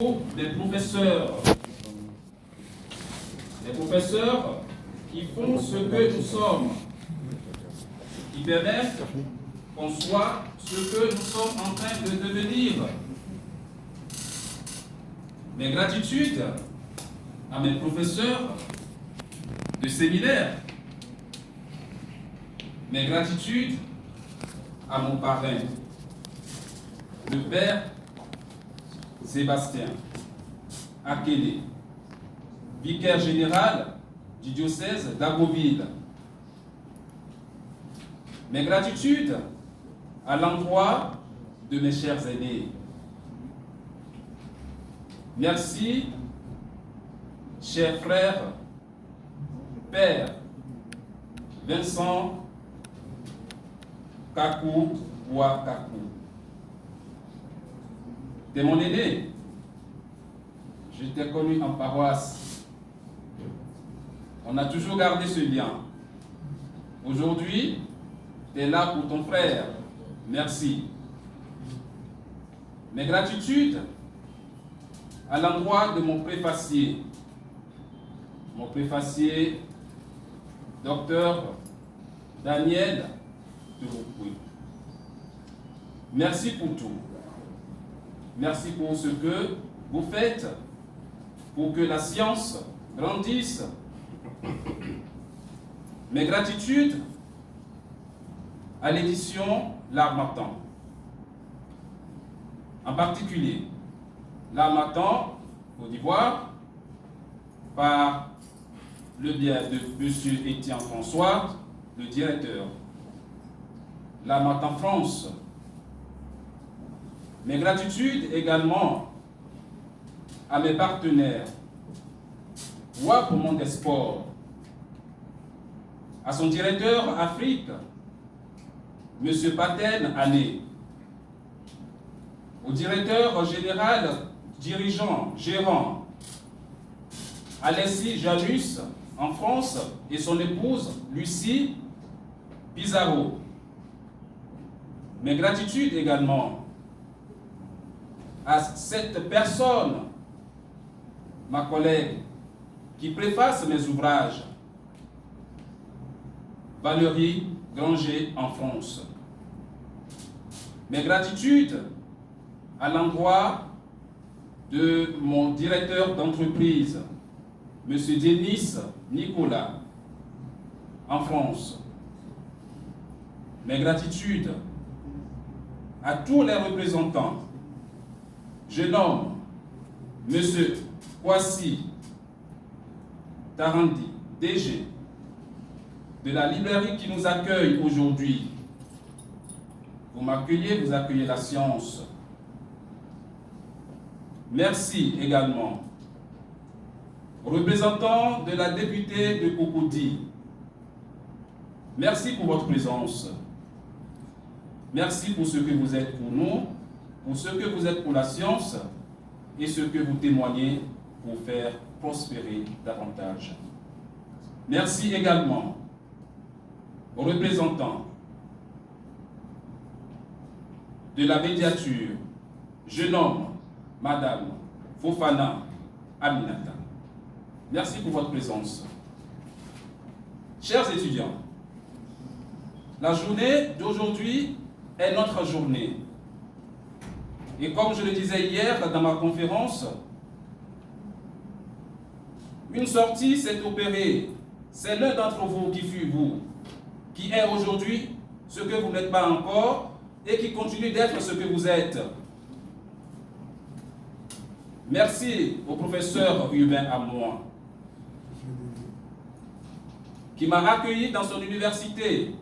des professeurs qui font ce que nous sommes, qui permettent qu'on soit ce que nous sommes en train de devenir. Mes gratitudes à mes professeurs de séminaire, mes gratitudes à mon parrain, le père Sébastien Akele, vicaire général du diocèse d'Abbeville. Mes gratitudes à l'endroit de mes chers aînés. Merci, chers frères, père Vincent Kakou Kakou. T'es mon aîné. Je t'ai connu en paroisse. On a toujours gardé ce lien. Aujourd'hui, tu es là pour ton frère. Merci. Mes gratitudes à l'endroit de mon préfacier. Mon préfacier, docteur Daniel Touroukoué. Merci pour tout. Merci pour ce que vous faites pour que la science grandisse. Mes gratitudes à l'édition L'Harmattan. En particulier, L'Harmattan, Côte d'Ivoire, par le biais de M. Étienne François, le directeur. L'Harmattan France. Mes gratitudes également à mes partenaires, WAP Monde des Sports, à son directeur Afrique, M. Paten Ané, au directeur général, dirigeant, gérant, Alessi Janus en France et son épouse Lucie Pizarro. Mes gratitudes également à cette personne, ma collègue, qui préface mes ouvrages, Valérie Granger en France. Mes gratitudes à l'endroit de mon directeur d'entreprise, M. Denis Nicolas, en France. Mes gratitudes à tous les représentants. Je nomme M. Kwasi Tarandi, DG, de la librairie qui nous accueille aujourd'hui. Vous m'accueillez, vous accueillez la science. Merci également aux représentants de la députée de Cocody. Merci pour votre présence. Merci pour ce que vous êtes pour nous, pour ce que vous êtes pour la science et ce que vous témoignez pour faire prospérer davantage. Merci également aux représentants de la médiature. Je nomme Madame Fofana Aminata. Merci pour votre présence. Chers étudiants, la journée d'aujourd'hui est notre journée. Et comme je le disais hier dans ma conférence, une sortie s'est opérée. C'est l'un d'entre vous qui fut vous, qui est aujourd'hui ce que vous n'êtes pas encore et qui continue d'être ce que vous êtes. Merci au professeur Hubert Amoin, qui m'a accueilli dans son université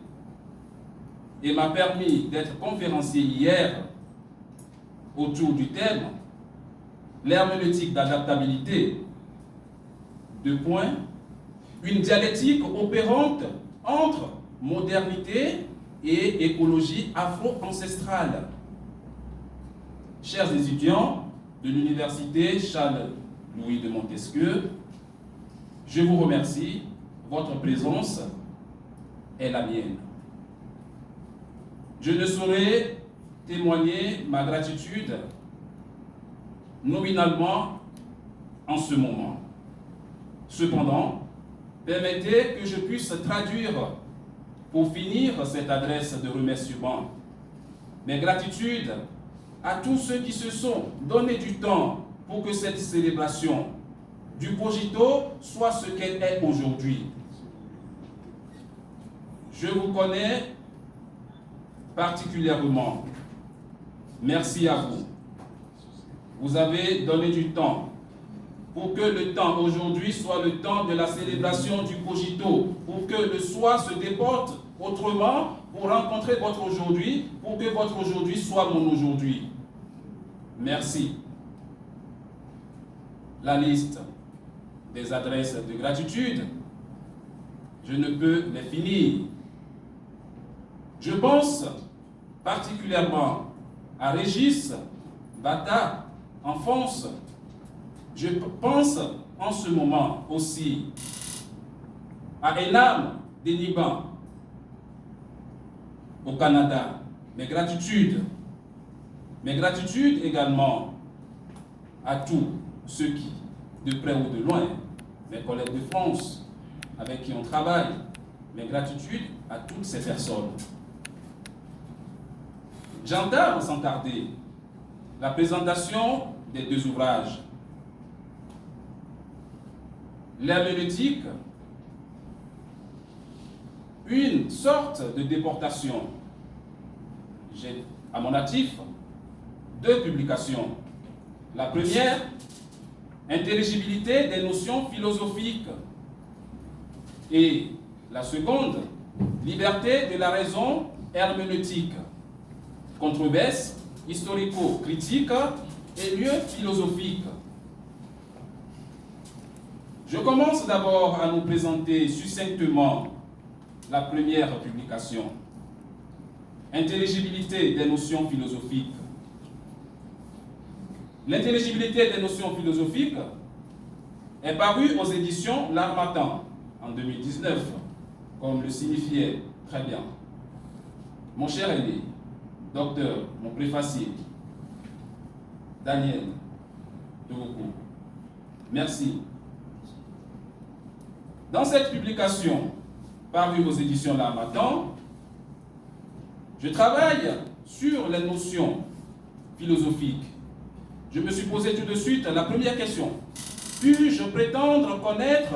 et m'a permis d'être conférencier hier autour du thème l'herméneutique d'adaptabilité. Deux points. Une dialectique opérante entre modernité et écologie afro-ancestrale. Chers étudiants de l'université Charles-Louis de Montesquieu, je vous remercie. Votre présence est la mienne. Je ne saurais témoigner ma gratitude nominalement en ce moment. Cependant, permettez que je puisse traduire, pour finir cette adresse de remerciement, mes gratitudes à tous ceux qui se sont donné du temps pour que cette célébration du Cogito soit ce qu'elle est aujourd'hui. Je vous connais particulièrement. Merci à vous. Vous avez donné du temps pour que le temps aujourd'hui soit le temps de la célébration du Cogito, pour que le soir se déporte autrement, pour rencontrer votre aujourd'hui, pour que votre aujourd'hui soit mon aujourd'hui. Merci. La liste des adresses de gratitude, je ne peux les finir. Je pense particulièrement à Régis, Bata, Enfance. Je pense en ce moment aussi à Enam Deniban au Canada. Mes gratitudes également à tous ceux qui, de près ou de loin, mes collègues de France avec qui on travaille, mes gratitudes à toutes ces personnes. J'entame sans tarder la présentation des deux ouvrages. L'herméneutique, une sorte de déportation. J'ai à mon actif deux publications. La première, intelligibilité des notions philosophiques. Et la seconde, liberté de la raison herméneutique. Controverse historico-critique et lieu philosophique. Je commence d'abord à nous présenter succinctement la première publication. Intelligibilité des notions philosophiques. L'intelligibilité des notions philosophiques est parue aux éditions L'Harmattan en 2019, comme le signifiait très bien mon cher aîné, docteur, mon préfacier, Daniel Dogoko. Merci. Dans cette publication, parue aux éditions L'Harmattan, je travaille sur les notions philosophiques. Je me suis posé tout de suite la première question. Puis-je prétendre connaître,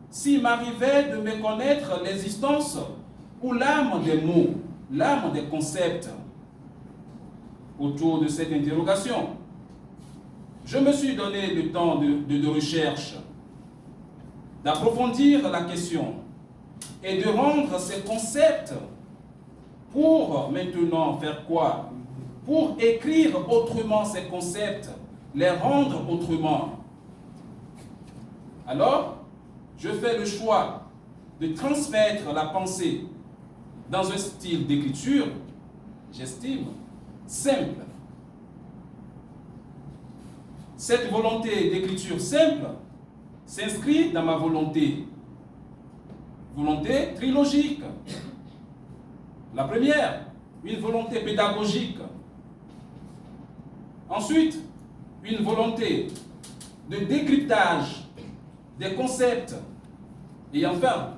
s'il m'arrivait de méconnaître l'existence ou l'âme des mots, l'âme des concepts autour de cette interrogation? Je me suis donné le temps de recherche, d'approfondir la question et de rendre ces concepts pour maintenant faire quoi? Pour écrire autrement ces concepts, les rendre autrement. Alors, je fais le choix de transmettre la pensée dans un style d'écriture, j'estime, simple. Cette volonté d'écriture simple s'inscrit dans ma volonté trilogique. La première, une volonté pédagogique. Ensuite, une volonté de décryptage des concepts. Et enfin,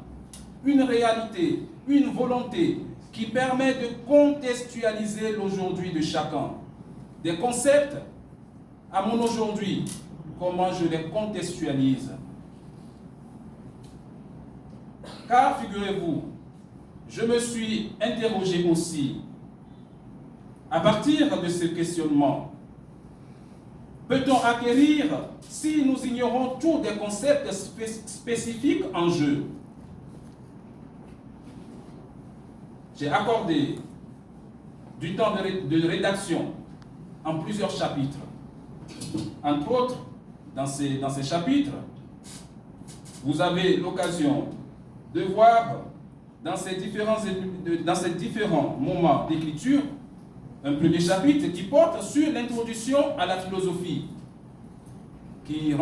une réalité, une volonté qui permet de contextualiser l'aujourd'hui de chacun. Des concepts à mon aujourd'hui, comment je les contextualise. Car, figurez-vous, je me suis interrogé aussi, à partir de ce questionnement, peut-on acquérir si nous ignorons tous des concepts spécifiques en jeu? J'ai accordé du temps de rédaction en plusieurs chapitres. Entre autres, dans ces chapitres, vous avez l'occasion de voir dans ces différents moments d'écriture un premier chapitre qui porte sur l'introduction à la philosophie, qui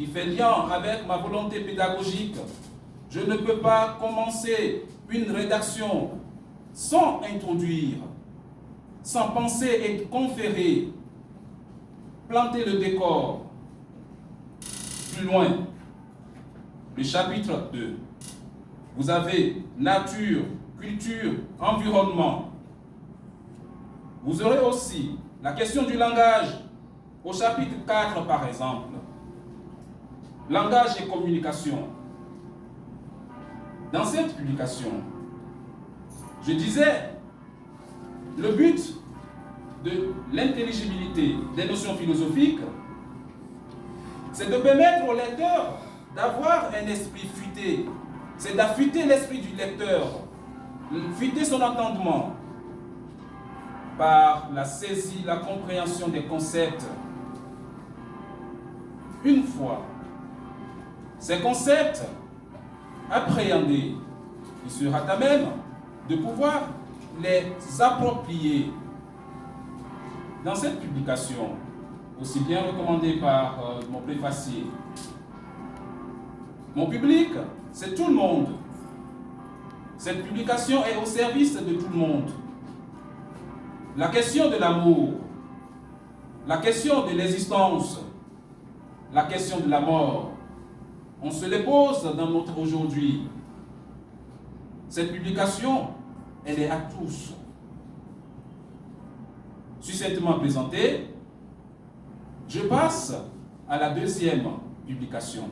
fait lien avec ma volonté pédagogique. Je ne peux pas commencer une rédaction sans introduire, sans penser et conférer planter le décor, plus loin, le chapitre 2, vous avez nature, culture, environnement. Vous aurez aussi la question du langage, au chapitre 4 par exemple. Langage et communication. Dans cette publication, je disais, le but de l'intelligibilité des notions philosophiques, c'est de permettre au lecteur d'avoir un esprit futé. C'est d'affûter l'esprit du lecteur, fuiter son entendement par la saisie, la compréhension des concepts. Une fois ces concepts appréhendés, il sera à même de pouvoir les approprier. Dans cette publication, aussi bien recommandée par mon préfacier, mon public, c'est tout le monde. Cette publication est au service de tout le monde. La question de l'amour, la question de l'existence, la question de la mort, on se les pose dans notre aujourd'hui. Cette publication, elle est à tous. Succinctement présentée, je passe à la deuxième publication.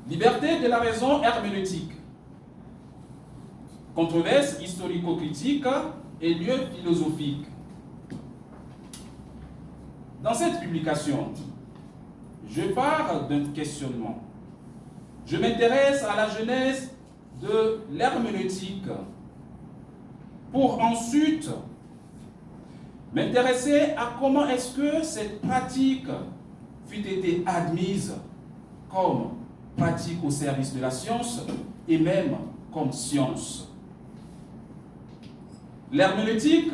Liberté de la raison herméneutique. Controverse historico-critique et lieu philosophique. Dans cette publication, je pars d'un questionnement. Je m'intéresse à la genèse de l'herméneutique pour ensuite m'intéresser à comment est-ce que cette pratique fut été admise comme pratique au service de la science et même comme science. L'herméneutique,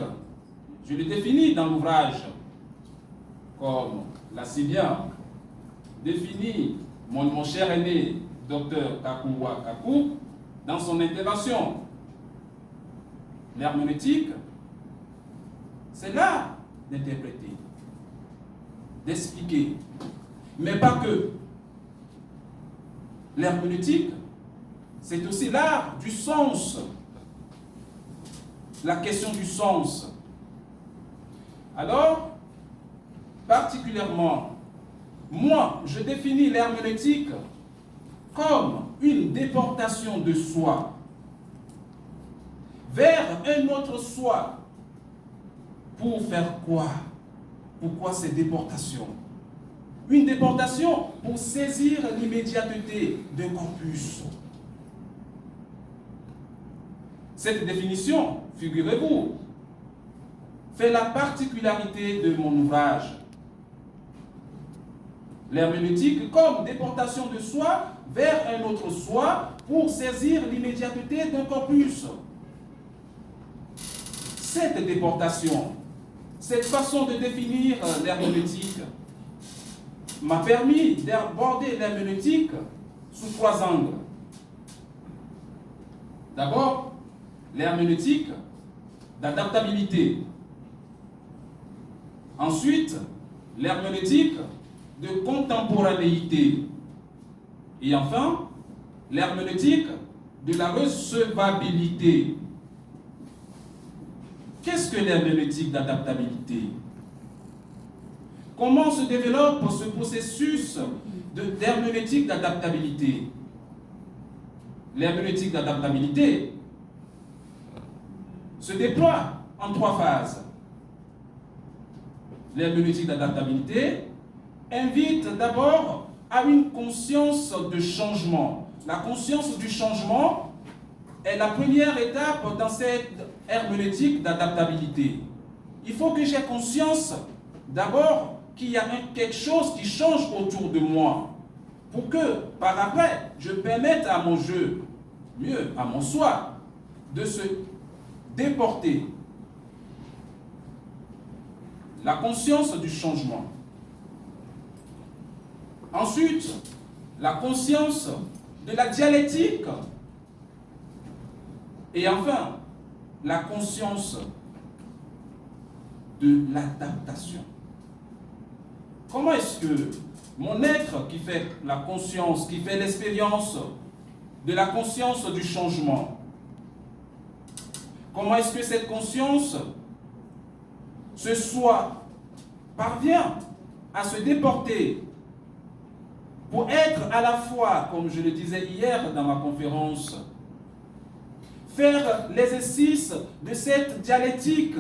je le définis dans l'ouvrage comme l'a si bien défini mon cher aîné, Dr Kakuwa Kaku, dans son intervention. L'herméneutique, c'est l'art d'interpréter, d'expliquer, mais pas que. L'herméneutique, c'est aussi l'art du sens, la question du sens. Alors, particulièrement, moi, je définis l'herméneutique comme une déportation de soi vers un autre soi. Pour faire quoi? Pourquoi cette déportation? Une déportation pour saisir l'immédiateté d'un corpus. Cette définition, figurez-vous, fait la particularité de mon ouvrage. L'herméneutique comme déportation de soi vers un autre soi pour saisir l'immédiateté d'un corpus. Cette déportation, cette façon de définir l'herméneutique m'a permis d'aborder l'herméneutique sous 3 angles. D'abord, l'herméneutique d'adaptabilité. Ensuite, l'herméneutique de contemporanéité. Et enfin, l'herméneutique de la recevabilité. Qu'est-ce que l'herméneutique d'adaptabilité? Comment se développe ce processus d'herméneutique d'adaptabilité? L'herméneutique d'adaptabilité se déploie en 3 phases. L'herméneutique d'adaptabilité invite d'abord à une conscience de changement. La conscience du changement est la première étape dans cette herméneutique d'adaptabilité. Il faut que j'ai conscience d'abord qu'il y a quelque chose qui change autour de moi pour que par après je permette à mon je, mieux à mon soi, de se déporter. La conscience du changement. Ensuite, la conscience de la dialectique. Et enfin, la conscience de l'adaptation. Comment est-ce que mon être qui fait la conscience, qui fait l'expérience de la conscience du changement, comment est-ce que cette conscience parvient à se déporter pour être à la fois, comme je le disais hier dans ma conférence, faire l'exercice de cette dialectique.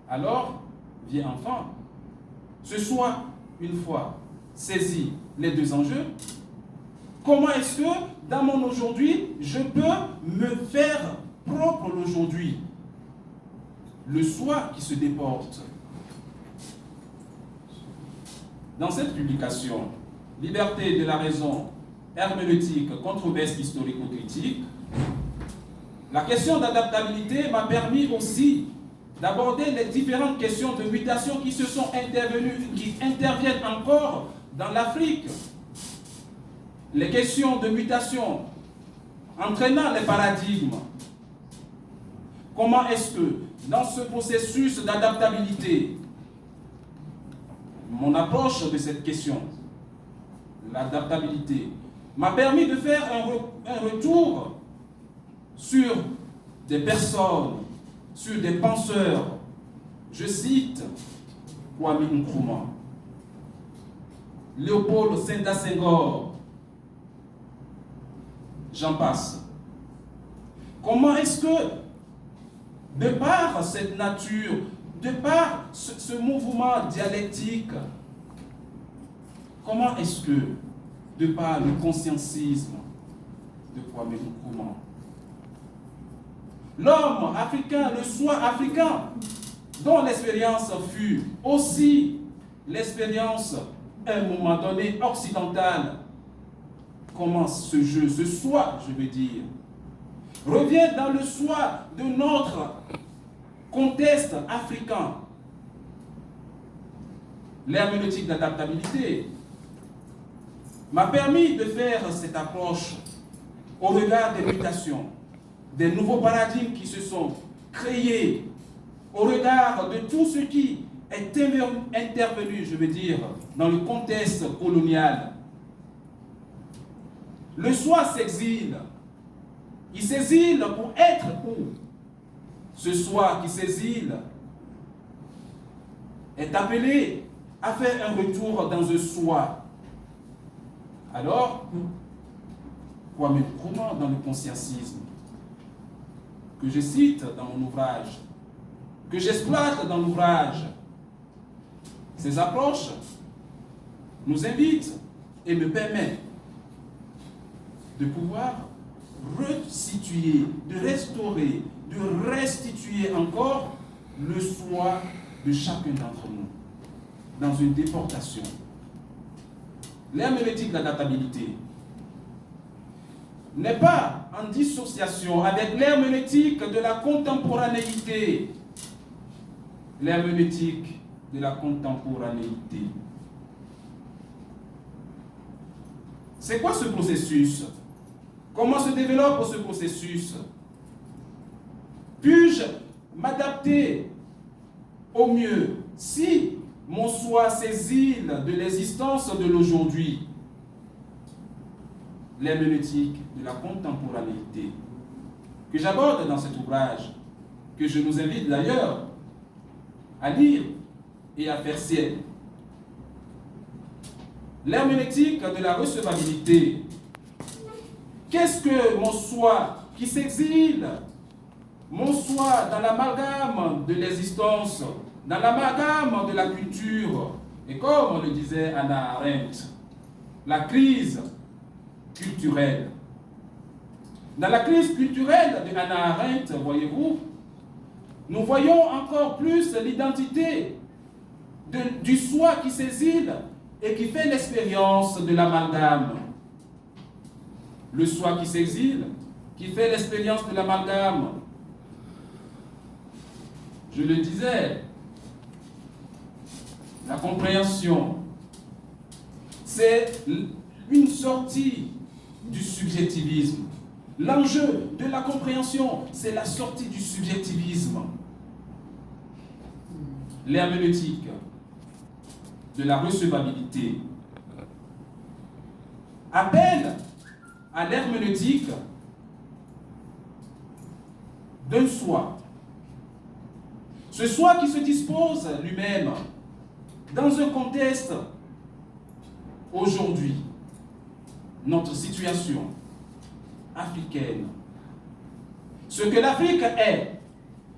Alors, vient enfin, ce soit une fois saisi les deux enjeux, comment est-ce que dans mon aujourd'hui, je peux me faire propre l'aujourd'hui, le soi qui se déporte. Dans cette publication, Liberté de la raison, herméneutique, controverse historico-critique, la question d'adaptabilité m'a permis aussi d'aborder les différentes questions de mutation qui se sont intervenues, qui interviennent encore dans l'Afrique. Les questions de mutation entraînant les paradigmes. Comment est-ce que, dans ce processus d'adaptabilité, mon approche de cette question, l'adaptabilité, m'a permis de faire un retour sur des personnes, sur des penseurs. Je cite Kwame Nkrumah, Léopold Sédar Senghor, j'en passe. Comment est-ce que, de par cette nature, de par ce mouvement dialectique, comment est-ce que, de par le conscientisme de Kwame Nkrumah, l'homme africain, le soi africain, dont l'expérience fut aussi l'expérience, à un moment donné, occidentale, comment ce jeu, ce soi, je veux dire, revient dans le soi de notre contexte africain. L'herméneutique d'adaptabilité m'a permis de faire cette approche au regard des mutations, des nouveaux paradigmes qui se sont créés, au regard de tout ce qui est intervenu, je veux dire, dans le contexte colonial. Le soi s'exile. Il s'exile pour être où? Ce soi qui s'exile est appelé à faire un retour dans un soi. Alors, Kwame Nkrumah dans le conscientisme, que je cite dans mon ouvrage, que j'exploite dans l'ouvrage, ces approches nous invitent et me permettent de pouvoir resituer, de restaurer, de restituer encore le soi de chacun d'entre nous dans une déportation. L'herméneutique de l'adaptabilité n'est pas en dissociation avec l'herméneutique de la contemporanéité. L'herméneutique de la contemporanéité. C'est quoi ce processus? Comment se développe ce processus? Puis-je m'adapter au mieux si mon soi s'exile de l'existence de l'aujourd'hui? L'herméneutique de la contemporanéité, que j'aborde dans cet ouvrage, que je nous invite d'ailleurs à lire et à faire sienne. L'herméneutique de la recevabilité. Qu'est-ce que mon soi qui s'exile? Mon soi dans l'amalgame de l'existence, dans l'amalgame de la culture. Et comme le disait Hannah Arendt, la crise culturelle. Dans la crise culturelle de Hannah Arendt, voyez-vous, nous voyons encore plus l'identité du soi qui s'exile et qui fait l'expérience de l'amalgame. Le soi qui s'exile, qui fait l'expérience de l'amalgame. Je le disais, la compréhension, c'est une sortie du subjectivisme. L'enjeu de la compréhension, c'est la sortie du subjectivisme. l'herméneutique de la recevabilité appelle à l'herméneutique d'un soi. Ce soi qui se dispose lui-même dans un contexte aujourd'hui, notre situation africaine, ce que l'Afrique est,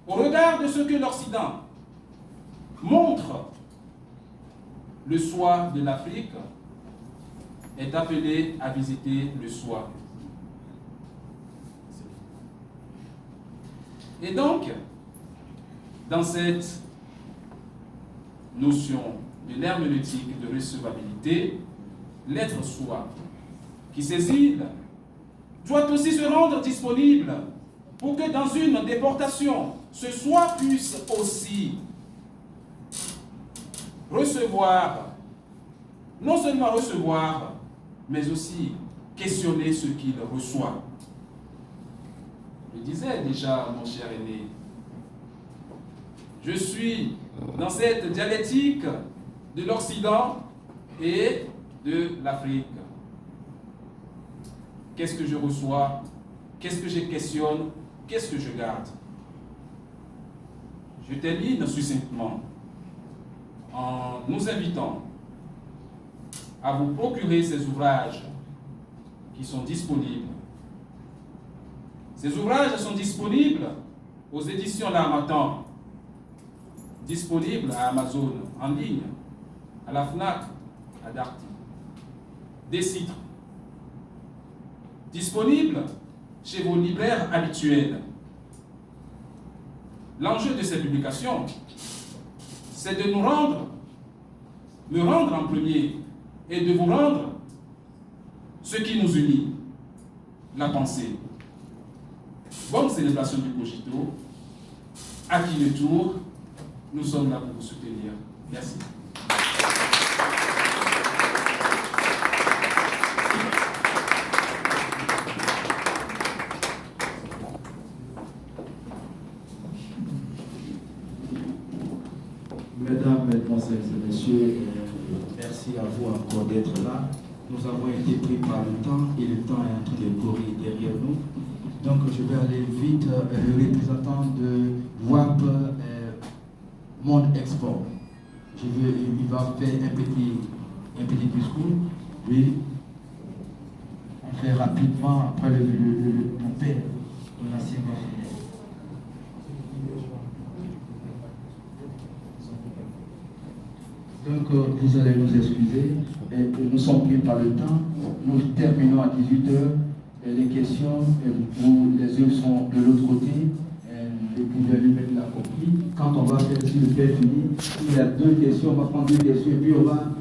au regard de ce que l'Occident montre, le soi de l'Afrique est appelé à visiter le soi. Et donc, dans cette notion de l'herméneutique de recevabilité, l'être soi qui s'exile doit aussi se rendre disponible pour que dans une déportation, ce soi puisse aussi recevoir, non seulement recevoir, mais aussi questionner ce qu'il reçoit. Je disais déjà, mon cher aîné, je suis dans cette dialectique de l'Occident et de l'Afrique. Qu'est-ce que je reçois? Qu'est-ce que je questionne? Qu'est-ce que je garde? Je termine succinctement en nous invitant à vous procurer ces ouvrages qui sont disponibles. Ces ouvrages sont disponibles aux éditions L'Harmattan, disponibles à Amazon, en ligne, à la FNAC, à Darty. Des citres disponibles chez vos libraires habituels. L'enjeu de ces publications, c'est de me rendre en premier et de vous rendre ce qui nous unit, la pensée. Bonne célébration du Cogito. À qui le tour, nous sommes là pour vous soutenir. Merci. Mesdames, Mesdemoiselles et Messieurs, merci à vous encore d'être là. Nous avons été pris par le temps et le temps est en train de courir derrière nous. Donc je vais aller vite, le représentant de WAP Monde Export. Il va faire un petit discours. Oui, on fait rapidement après mon père, de l'ancien Bafounet. Donc, vous allez nous excuser. Nous sommes pris par le temps. Nous terminons à 18h. Les questions, les yeux sont de l'autre côté. Vous pouvez lui mettre la copie. Quand on va faire, si le père finit, il y a deux questions, on va prendre deux questions et puis on va